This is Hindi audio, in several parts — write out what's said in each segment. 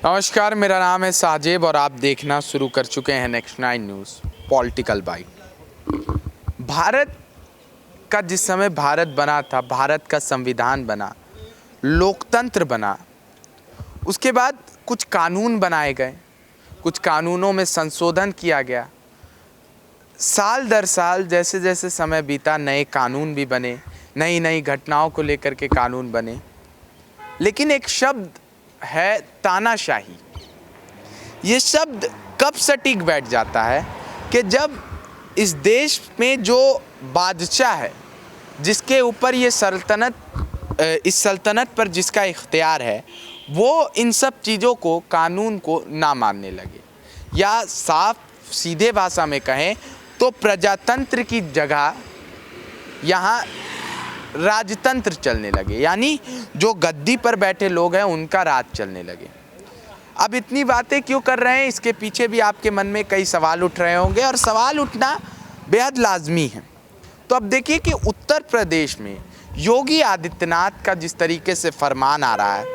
नमस्कार, मेरा नाम है साजिब और आप देखना शुरू कर चुके हैं next 9 news political byte. Bharat का जिस समय भारत बना था, भारत का संविधान बना, लोकतंत्र बना, उसके बाद कुछ कानून बनाए गए, कुछ कानूनों में संशोधन किया गया। साल दर साल जैसे जैसे समय बीता नए कानून भी बने, नई नई घटनाओं को लेकर के कानून बने। लेकिन एक शब्द है तानाशाही। ये शब्द कब सटीक बैठ जाता है कि जब इस देश में जो बादशाह है, जिसके ऊपर ये इस सल्तनत पर जिसका इख्तियार है, वो इन सब चीज़ों को, कानून को ना मानने लगे, या साफ सीधे भाषा में कहें तो प्रजातंत्र की जगह यहाँ राजतंत्र चलने लगे, यानी जो गद्दी पर बैठे लोग हैं उनका राज चलने लगे। अब इतनी बातें क्यों कर रहे हैं, इसके पीछे भी आपके मन में कई सवाल उठ रहे होंगे और सवाल उठना बेहद लाजमी है। तो अब देखिए कि उत्तर प्रदेश में योगी आदित्यनाथ का जिस तरीके से फरमान आ रहा है,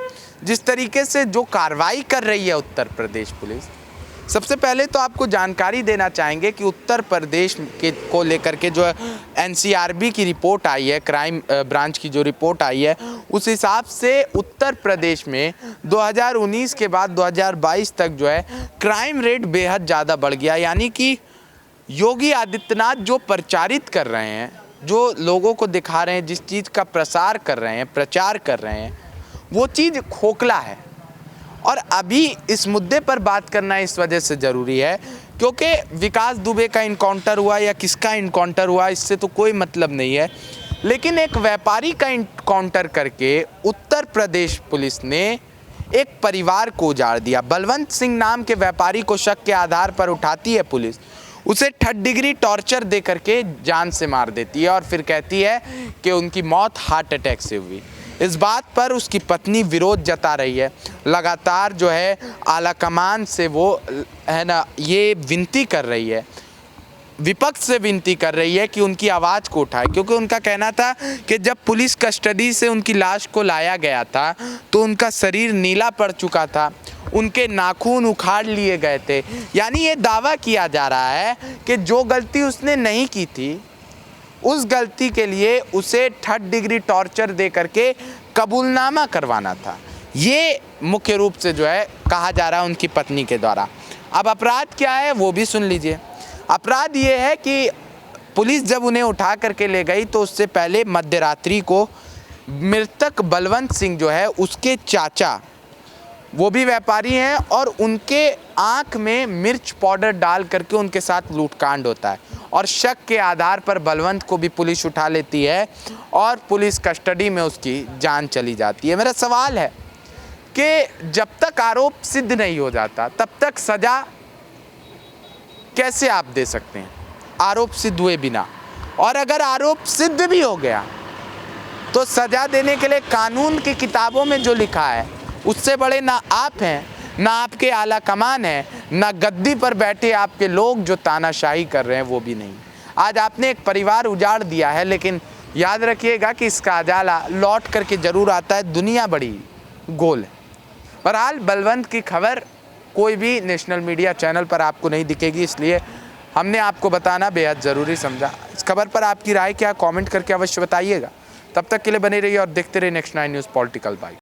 जिस तरीके से जो कार्रवाई कर रही है उत्तर प्रदेश पुलिस, सबसे पहले तो आपको जानकारी देना चाहेंगे कि उत्तर प्रदेश को लेकर के जो एनसीआरबी की रिपोर्ट आई है, क्राइम ब्रांच की जो रिपोर्ट आई है, उस हिसाब से उत्तर प्रदेश में 2019 के बाद 2022 तक जो है क्राइम रेट बेहद ज़्यादा बढ़ गया। यानी कि योगी आदित्यनाथ जो प्रचारित कर रहे हैं, जो लोगों को दिखा रहे हैं, जिस चीज़ का प्रसार कर रहे हैं, प्रचार कर रहे हैं, वो चीज़ खोखला है। और अभी इस मुद्दे पर बात करना इस वजह से ज़रूरी है क्योंकि विकास दुबे का इनकाउंटर हुआ या किसका इनकाउंटर हुआ, इससे तो कोई मतलब नहीं है, लेकिन एक व्यापारी का इनकाउंटर करके उत्तर प्रदेश पुलिस ने एक परिवार को उजाड़ दिया। बलवंत सिंह नाम के व्यापारी को शक के आधार पर उठाती है पुलिस, उसे 3rd डिग्री टॉर्चर दे करके जान से मार देती है और फिर कहती है कि उनकी मौत हार्ट अटैक से हुई। इस बात पर उसकी पत्नी विरोध जता रही है, लगातार जो है आला कमान से वो है ना ये विनती कर रही है, विपक्ष से विनती कर रही है कि उनकी आवाज़ को उठाए, क्योंकि उनका कहना था कि जब पुलिस कस्टडी से उनकी लाश को लाया गया था तो उनका शरीर नीला पड़ चुका था, उनके नाखून उखाड़ लिए गए थे। यानी ये दावा किया जा रहा है कि जो गलती उसने नहीं की थी, उस गलती के लिए उसे 3rd डिग्री टॉर्चर दे करके कबूलनामा करवाना था। ये मुख्य रूप से जो है कहा जा रहा है उनकी पत्नी के द्वारा। अब अपराध क्या है वो भी सुन लीजिए। अपराध ये है कि पुलिस जब उन्हें उठा करके ले गई तो उससे पहले मध्यरात्रि को मृतक बलवंत सिंह जो है उसके चाचा, वो भी व्यापारी हैं, और उनके आँख में मिर्च पाउडर डाल करके उनके साथ लूटकांड होता है और शक के आधार पर बलवंत को भी पुलिस उठा लेती है और पुलिस कस्टडी में उसकी जान चली जाती है। मेरा सवाल है कि जब तक आरोप सिद्ध नहीं हो जाता तब तक सज़ा कैसे आप दे सकते हैं, आरोप सिद्ध हुए बिना? और अगर आरोप सिद्ध भी हो गया तो सज़ा देने के लिए कानून की किताबों में जो लिखा है उससे बड़े ना आप हैं, ना आपके आला कमान है, ना गद्दी पर बैठे आपके लोग जो तानाशाही कर रहे हैं वो भी नहीं। आज आपने एक परिवार उजाड़ दिया है, लेकिन याद रखिएगा कि इसका उजाला लौट करके ज़रूर आता है। दुनिया बड़ी गोल है। बहरहाल बलवंत की खबर कोई भी नेशनल मीडिया चैनल पर आपको नहीं दिखेगी, इसलिए हमने आपको बताना बेहद ज़रूरी समझा। इस खबर पर आपकी राय क्या, कमेंट करके अवश्य बताइएगा। तब तक के लिए बने रहिए और देखते रहिए नेक्स्ट 9 न्यूज़ पॉलिटिकल बाइट।